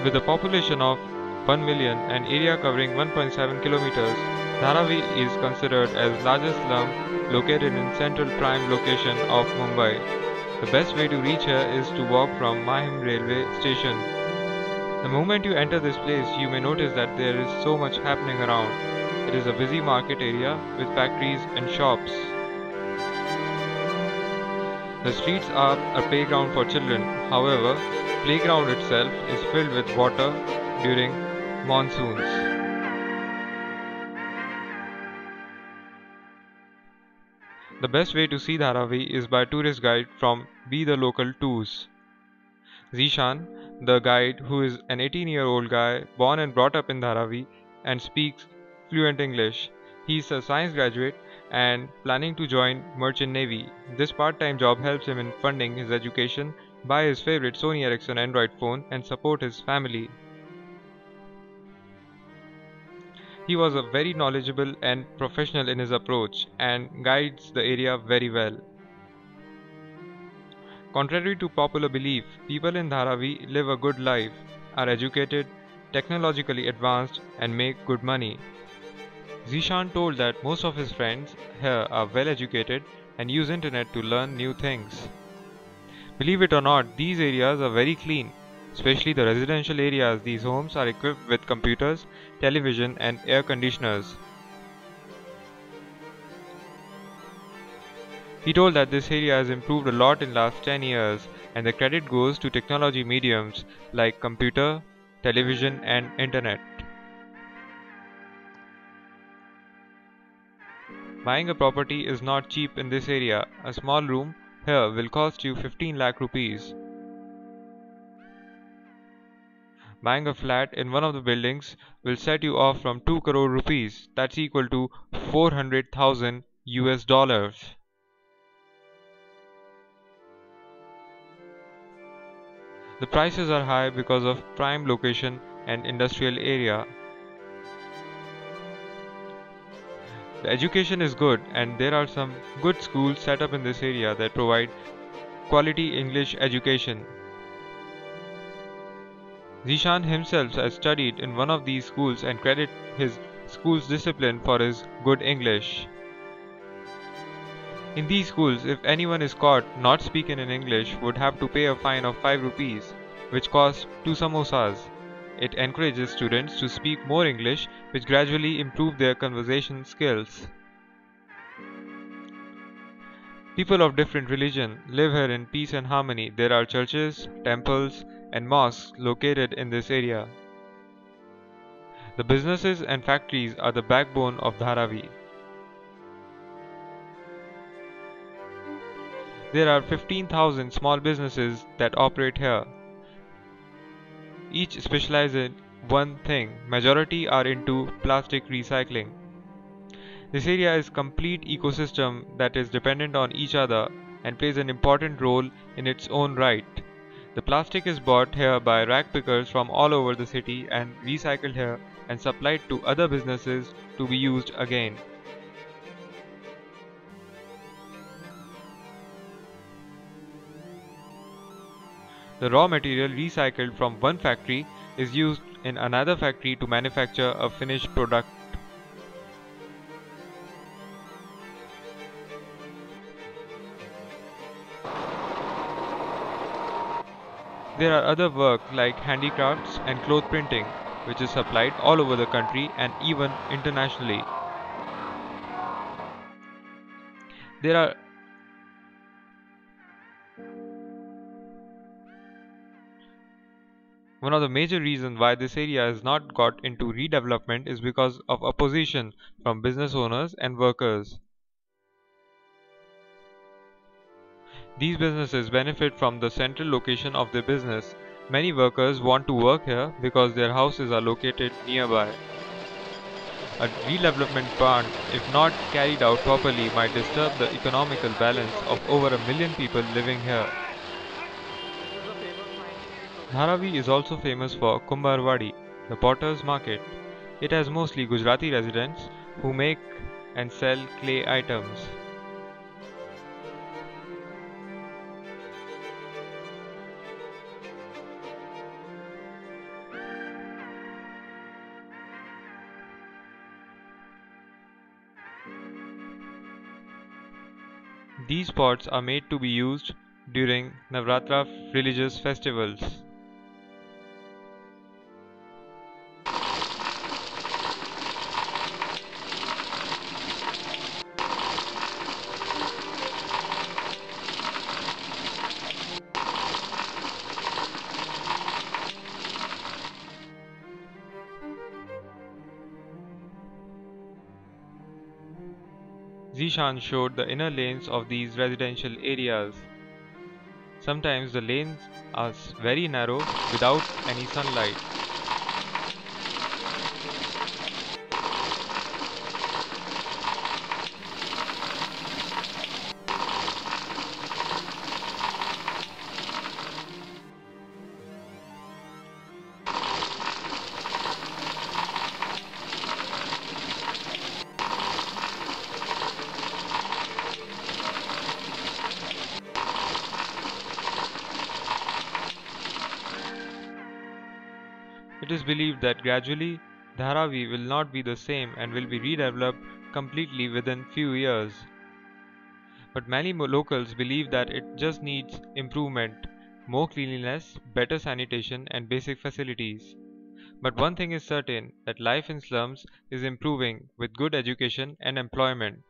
With a population of 1 million and area covering 1.7 kilometers, Dharavi is considered as largest slum located in central prime location of Mumbai. The best way to reach here is to walk from Mahim railway station. The moment you enter this place, you may notice that there is so much happening around. It is a busy market area with factories and shops. The streets are a playground for children. However, playground itself is filled with water during monsoons. The best way to see Dharavi is by tourist guide from Be the Local Tours. Zishan, the guide, who is an 18-year-old guy born and brought up in Dharavi and speaks fluent English. He is a science graduate and planning to join Merchant Navy. This part-time job helps him in funding his education, buy his favorite Sony Ericsson Android phone and support his family. He was a very knowledgeable and professional in his approach and guides the area very well. Contrary to popular belief, people in Dharavi live a good life, are educated, technologically advanced, and make good money. Zishan told that most of his friends here are well educated and use internet to learn new things. Believe it or not, these areas are very clean, especially the residential areas. These homes are equipped with computers, television, and air conditioners. He told that this area has improved a lot in last 10 years and the credit goes to technology mediums like computer, television and internet. Buying a property is not cheap in this area. A small room here will cost you 15 lakh rupees. Buying a flat in one of the buildings will set you off from 2 crore rupees. That's equal to 400,000 US dollars. The prices are high because of prime location and industrial area. The education is good and there are some good schools set up in this area that provide quality English education. Zishan himself has studied in one of these schools and credit his school's discipline for his good English. In these schools, if anyone is caught not speaking in English, would have to pay a fine of 5 rupees, which costs 2 samosas. It encourages students to speak more English, which gradually improve their conversation skills. People of different religion live here in peace and harmony. There are churches, temples, and mosques located in this area. The businesses and factories are the backbone of Dharavi. There are 15,000 small businesses that operate here. Each specializes in one thing. Majority are into plastic recycling. This area is a complete ecosystem that is dependent on each other and plays an important role in its own right. The plastic is bought here by rag pickers from all over the city and recycled here and supplied to other businesses to be used again. The raw material recycled from one factory is used in another factory to manufacture a finished product. There are other work like handicrafts and cloth printing, which is supplied all over the country and even internationally. There are One of the major reasons why this area has not got into redevelopment is because of opposition from business owners and workers. These businesses benefit from the central location of their business. Many workers want to work here because their houses are located nearby. A redevelopment plan, if not carried out properly, might disturb the economical balance of over 1 million people living here. Dharavi is also famous for Kumbharwadi, the potter's market. It has mostly Gujarati residents who make and sell clay items. These pots are made to be used during Navratra religious festivals. Zishan showed the inner lanes of these residential areas. Sometimes the lanes are very narrow without any sunlight. It is believed that gradually Dharavi will not be the same and will be redeveloped completely within few years. But many locals believe that it just needs improvement, more cleanliness, better sanitation and basic facilities. But one thing is certain, that life in slums is improving with good education and employment.